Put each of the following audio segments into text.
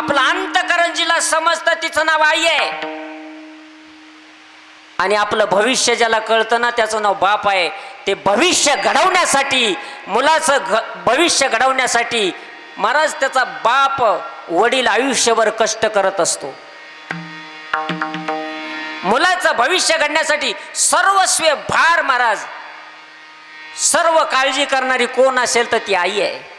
आपलं अंतकरण जिला समजतं तिचं नाव आई आहे, आणि आपलं भविष्य ज्याला कळतं ना त्याचं नाव बाप आहे. ते भविष्य घडवण्यासाठी, मुलाचं भविष्य घडवण्यासाठी महाराज त्याचा बाप वडील आयुष्यभर कष्ट करत असतो. मुलाचं भविष्य घडण्यासाठी सर्वस्व भार महाराज, सर्व काळजी करणारी कोण असेल तर ती आई आहे.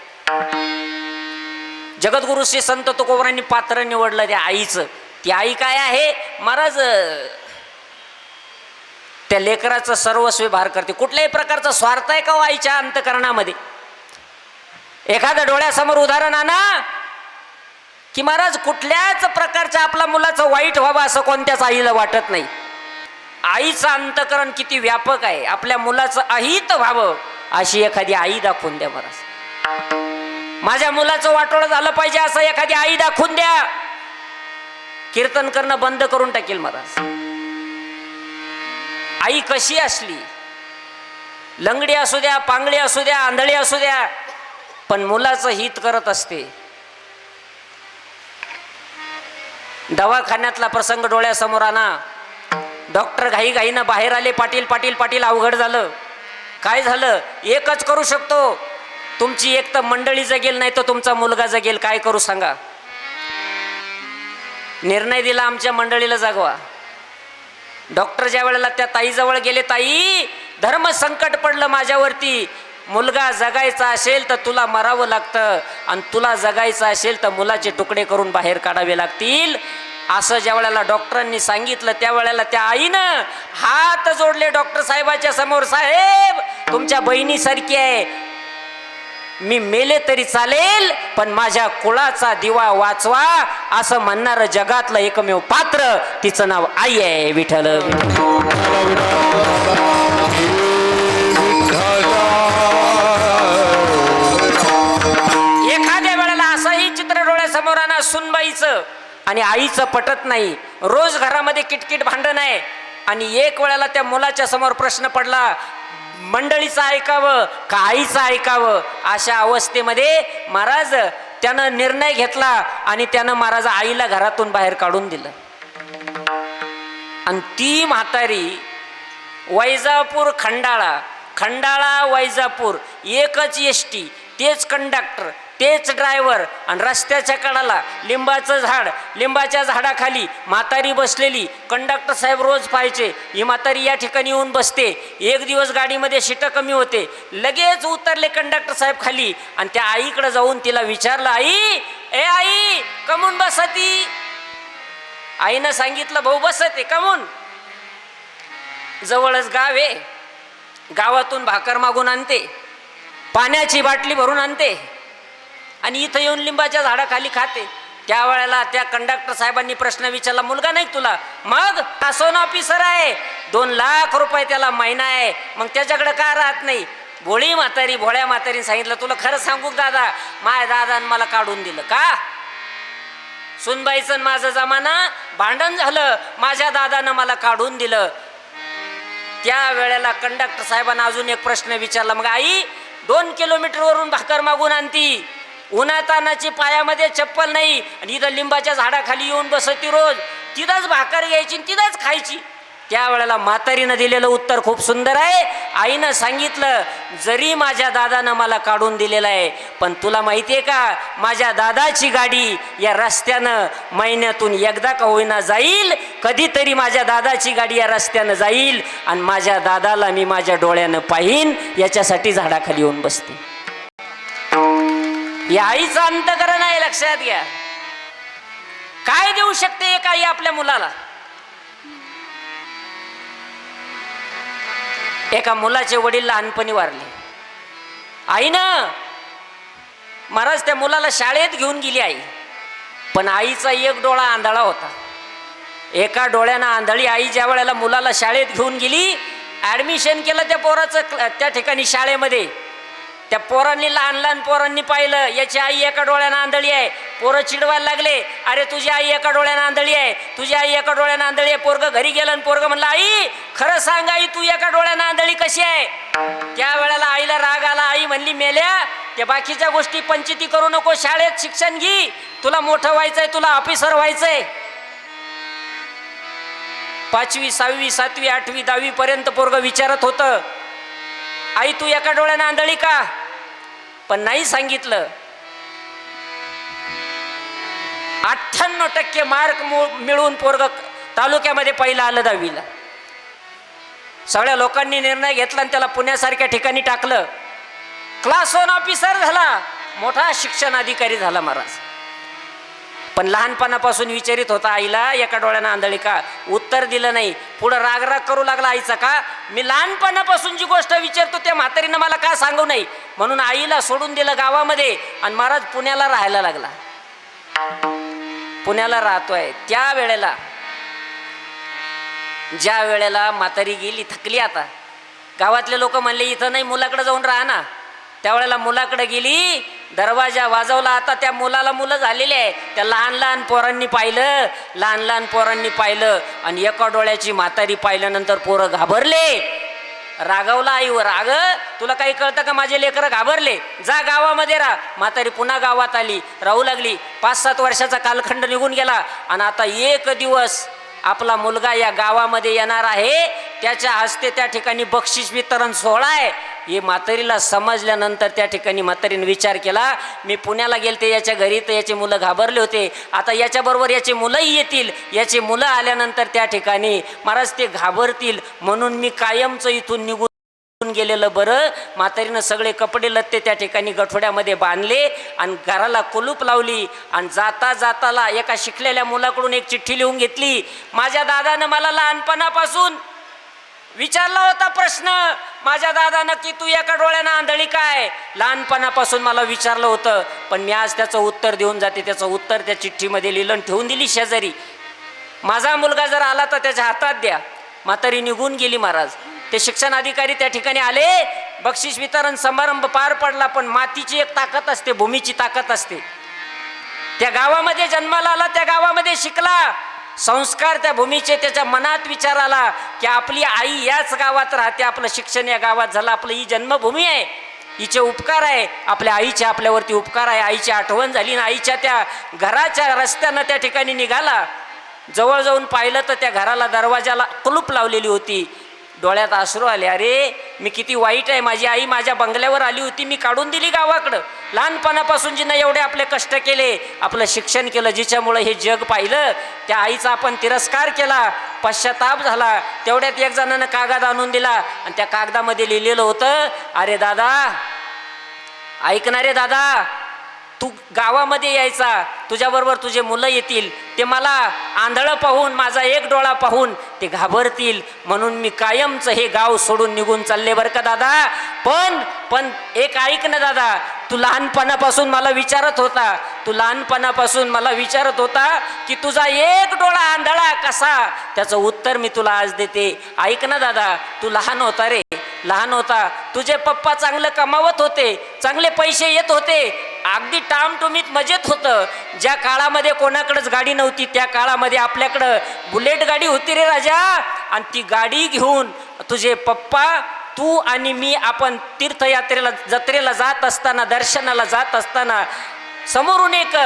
जगद्गुरु श्री संत तुकोबारांनी पात्र निवडलं त्या आईचं. ती आई काय आहे महाराज, त्या लेकराचं सर्वस्व भार करते. कुठल्याही प्रकारचा स्वार्थ आहे का हो आईच्या अंतकरणामध्ये? एखादं डोळ्यासमोर उदाहरण आणा की महाराज कुठल्याच प्रकारच्या आपल्या मुलाचं वाईट व्हावं असं कोणत्याच आईला वाटत नाही. आईचं अंतकरण किती व्यापक आहे, आपल्या मुलाचं अहित व्हावं अशी एखादी आई दाखवून द्या महाराज. माझ्या मुलाचं वाटोळं झालं पाहिजे असं एखादी आई दाखवून द्या, कीर्तन करणं बंद करून टाकेल महाराज. आई कशी असली, लंगडी असू द्या, पांगडी असू द्या, आंधळी असू द्या, पण मुलाचं हित करत असते. दवाखान्यातला प्रसंग डोळ्यासमोर आणा. डॉक्टर घाईघाईनं बाहेर आले. पाटील पाटील पाटील अवघड झालं. काय झालं? एकच करू शकतो, तुमची एक तर मंडळी जगेल नाही तर तुमचा मुलगा जगेल. काय करू सांगा? निर्णय दिला आमच्या मंडळीला जागवा. डॉक्टर ज्या वेळेला त्या ताईजवळ गेले, ताई धर्म संकट पडलं माझ्यावरती, मुलगा जगायचा असेल तर तुला मरावं लागतं, आणि तुला जगायचं असेल तर मुलाचे तुकडे करून बाहेर काढावे लागतील. असं ज्या वेळेला डॉक्टरांनी सांगितलं त्यावेळेला त्या आईनं हात जोडले डॉक्टर साहेबाच्या समोर. साहेब तुमच्या बहिणीसारखी आहे, मी मेले तरी चालेल पण माझ्या कुळाचा दिवा वाचवा असं म्हणणारं जगातलं एकमेव पात्र तिचं नाव आई आहे. विठ्ठल. एखाद्या वेळेला असंही चित्र डोळ्यासमोर आणा, सुनबाईचं आणि आईचं पटत नाही. रोज घरामध्ये किटकिट भांडण आहे, आणि एक वेळेला त्या मुलाच्या समोर प्रश्न पडला, मंडळीचं ऐकावं का आईचं ऐकावं? अशा अवस्थेमध्ये महाराज त्यानं निर्णय घेतला आणि त्यानं महाराज आईला घरातून बाहेर काढून दिलं. आणि ती म्हातारी वैजापूर खंडाळा, खंडाळा वैजापूर एकच एसटी, तेच कंडक्टर, तेच ड्रायव्हर, आणि रस्त्याच्या कडाला लिंबाचं झाड, लिंबाच्या झाडाखाली म्हातारी बसलेली. कंडक्टर साहेब रोज पाहायचे ही म्हातारी या ठिकाणी येऊन बसते. एक दिवस गाडीमध्ये सीटं कमी होते, लगेच उतरले कंडक्टर साहेब खाली आणि त्या आईकडे जाऊन तिला विचारलं, आई ए आई कमून बसती? आईनं सांगितलं, भाऊ बसते. कमून? जवळच गाव आहे, गावातून भाकर मागून आणते, पाण्याची बाटली भरून आणते आणि इथं येऊन लिंबाच्या झाडाखाली खाते. त्यावेळेला त्या कंडक्टर साहेबांनी प्रश्न विचारला, मुलगा नाही तुला? मग आसोन ऑफिसर आहे, 2 लाख रुपये त्याला महिना आहे, मग त्याच्याकडे का राहत नाही? भोळी म्हातारी, भोळ्या म्हातारीने सांगितलं, तुला खरं सांगू दादा, माझ्या दादानं मला काढून दिलं. का? सुनबाईचं माझं जमाना भांडण झालं, माझ्या दादानं मला काढून दिलं. त्या वेळेला कंडक्टर साहेबांना अजून एक प्रश्न विचारला, मग आई 2 किलोमीटरवरून भाकर मागून आणती, उन्हातानाची पायामध्ये चप्पल नाही, आणि इथं लिंबाच्या झाडाखाली येऊन बसती रोज, तिथंच भाकर घ्यायची तिथंच खायची. त्यावेळेला म्हातारीनं दिलेलं उत्तर खूप सुंदर आहे. आईनं सांगितलं, जरी माझ्या दादानं मला काढून दिलेलं आहे, पण तुला माहिती आहे का, माझ्या दादाची गाडी या रस्त्यानं महिन्यातून एकदा का होईना जाईल, कधीतरी माझ्या दादाची गाडी या रस्त्यानं जाईल, आणि माझ्या दादाला मी माझ्या डोळ्यानं पाहीन, याच्यासाठी झाडाखाली येऊन बसते. या आईचं अंतकरण आहे, लक्षात घ्या. काय देऊ शकते एक आई आपल्या मुलाला? एका मुलाचे वडील लहानपणी वारले. आईनं महाराज त्या मुलाला शाळेत घेऊन गेली आई, पण आईचा एक डोळा आंधळा होता. एका डोळ्यानं आंधळी आई ज्या वेळेला मुलाला शाळेत घेऊन गेली, ॲडमिशन केलं त्या पोराचं त्या ठिकाणी शाळेमध्ये. त्या पोरांनी, लहान लहान पोरांनी पाहिलं याची आई एका डोळ्यानं आंधळी आहे. पोरं चिडवायला लागले, अरे तुझी आई एका डोळ्यानं आंधळी आहे, तुझी आई एका डोळ्यानं आंधळी आहे. पोरगं घरी गेलं आणि पोरगं म्हणलं, आई खरं सांग आई, तू एका डोळ्यानं आंधळी कशी आहे? त्या वेळेला आईला राग आला. आई म्हणली, मेल्या ते बाकीच्या गोष्टी पंचायती करू नको, शाळेत शिक्षण घे, तुला मोठं व्हायचंय, तुला ऑफिसर व्हायचंय. 5वी 6वी 7वी 8वी 10वी पर्यंत पोरग विचारत होतं, आई तू एका डोळ्यानं आंधळी का? पण नाही सांगितलं. 98% मार्क मिळून पोरग तालुक्यामध्ये पहिला आलं 10वीला. सगळ्या लोकांनी निर्णय घेतला आणि त्याला पुण्यासारख्या ठिकाणी टाकलं. क्लास 1 ऑफिसर झाला, मोठा शिक्षण अधिकारी झाला महाराज. पण लहानपणापासून विचारित होता आईला एका डोळ्यानं आंधळी का? उत्तर दिलं नाही. पुढं रागराग करू लागला आईचा, का मी लहानपणापासून जी गोष्ट विचारतो त्या म्हातारीनं मला का सांगू नाही, म्हणून आईला सोडून दिलं गावामध्ये आणि महाराज पुण्याला राहायला लागला. पुण्याला राहतोय त्या वेळेला, ज्या वेळेला म्हातारी गेली, थकली, आता गावातले लोक म्हणले इथं नाही, मुलाकडे जाऊन राहा ना. त्यावेळेला मुलाकडे गेली, दरवाजा वाजवला. आता त्या मुलाला मुलं झालेली आहे. त्या लहान लहान पोरांनी पाहिलं, लहान लहान पोरांनी पाहिलं आणि एका डोळ्याची म्हातारी पाहिल्यानंतर पोरं घाबरले. रागवला आईवर, अगं तुला काही कळतं का, माझे लेकरं घाबरले, जा गावामध्ये राहा. म्हातारी पुन्हा गावात आली, राहू लागली. 5-7 वर्षाचा कालखंड निघून गेला आणि आता एक दिवस आपला मुलगा या गावामध्ये येणार आहे, त्याच्या हस्ते त्या ठिकाणी बक्षीस वितरण सोहळा आहे. हे म्हातारीला समजल्यानंतर त्या ठिकाणी म्हातारीने विचार केला, मी पुण्याला गेलते याच्या घरी, तर याचे मुलं घाबरले होते, आता याच्याबरोबर याचे मुलंही येतील, याचे मुलं आल्यानंतर त्या ठिकाणी महाराज ते घाबरतील, म्हणून मी कायमचं इथून निघून गेलेलं बरं. म्हातारीनं सगळे कपडे लत्ते त्या ठिकाणी गठोड्यामध्ये बांधले आणि घराला कुलूप लावली आणि जाता जाताला एका शिकलेल्या मुलाकडून एक चिठ्ठी लिहून घेतली. माझ्या दादानं मला लहानपणापासून विचारला होता प्रश्न, माझ्या दादानं की तू एका डोळ्यानं आंधळी काय, लहानपणापासून मला विचारलं होतं, पण मी आज त्याचं उत्तर देऊन जाते. त्याचं उत्तर त्या चिठ्ठीमध्ये लिहिलं ठेवून दिली शेजारी. माझा मुलगा जर आला तर त्याच्या हातात द्या. म्हातारी निघून गेली महाराज. ते शिक्षण अधिकारी त्या ठिकाणी आले, बक्षीस वितरण समारंभ पार पडला. पण मातीची एक ताकद असते, भूमीची ताकद असते. त्या गावामध्ये जन्माला आला, त्या गावामध्ये शिकला, संस्कार त्या भूमीचे त्याच्या मनात विचार आला की आपली आई याच गावात राहते, आपलं शिक्षण या गावात झालं, आपलं ही जन्मभूमी आहे, हिचे उपकार आहे, आपल्या आईचे आपल्यावरती उपकार आहे. आईची आठवण झाली ना, आईच्या त्या घराच्या रस्त्यानं त्या ठिकाणी निघाला. जवळ जाऊन पाहिलं तर त्या घराला दरवाजाला कुलूप लावलेली होती. डोळ्यात अश्रू आले, अरे मी किती वाईट आहे, माझी आई माझ्या बंगल्यावर आली होती, मी काढून दिली गावाकडं. लहानपणापासून जिनं एवढे आपले कष्ट केले, आपलं शिक्षण केलं, जिच्यामुळं हे जग पाहिलं, त्या आईचा आपण तिरस्कार केला, पश्चाताप झाला. तेवढ्यात एक जणानं कागद आणून दिला आणि त्या कागदामध्ये लिहिलेलं होतं, अरे दादा ऐकणारे दादा, तू गावामध्ये यायचा, तुझ्याबरोबर तुझे मुलं येतील, ते मला आंधळं पाहून, माझा एक डोळा पाहून ते घाबरतील, म्हणून मी कायमचं हे गाव सोडून निघून चालले बरं का दादा. पण एक ऐक ना दादा, तू लहानपणापासून मला विचारत होता, की तुझा एक डोळा आंधळा कसा, त्याचं उत्तर मी तुला आज देते. ऐक ना दादा, तू लहान होता रे, लहान होता, तुझे पप्पा चांगलं कमावत होते, चांगले पैसे येत होते, अगदी टामटुमीत मजेत होतं. ज्या काळामध्ये कोणाकडेच गाडी नव्हती, त्या काळामध्ये आपल्याकडं बुलेट गाडी होती रे राजा. आणि ती गाडी घेऊन तुझे पप्पा, तू आणि मी आपण तीर्थयात्रेला, जत्रेला जात असताना, दर्शनाला जात असताना समोरून एक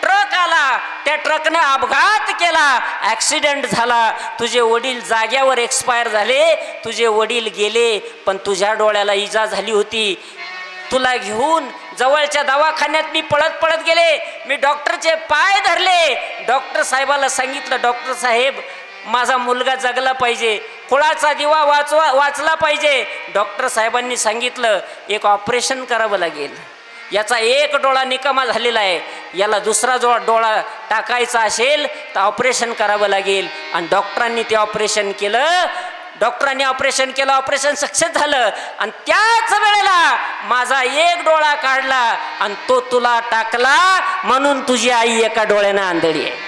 ट्रक आला, त्या ट्रकने अपघात केला, ॲक्सिडेंट झाला, तुझे वडील जाग्यावर एक्सपायर झाले, तुझे वडील गेले, पण तुझ्या डोळ्याला इजा झाली होती. तुला घेऊन जवळच्या दवाखान्यात मी पळत पळत गेले, मी डॉक्टरचे पाय धरले, डॉक्टर साहेबाला सांगितलं, डॉक्टर साहेब माझा मुलगा जगला पाहिजे, कुळाचा दिवा वाचला पाहिजे. डॉक्टर साहेबांनी सांगितलं एक ऑपरेशन करावं लागेल, याचा एक डोळा निकामा झालेला आहे, याला दुसरा डोळा टाकायचा असेल तर ऑपरेशन करावं लागेल. आणि डॉक्टरांनी ते ऑपरेशन केलं, ऑपरेशन सक्सेस झालं. आणि त्याच वेळेला माझा एक डोळा काढला आणि तो तुला टाकला, म्हणून तुझी आई एका डोळ्यानं आंधळी आहे.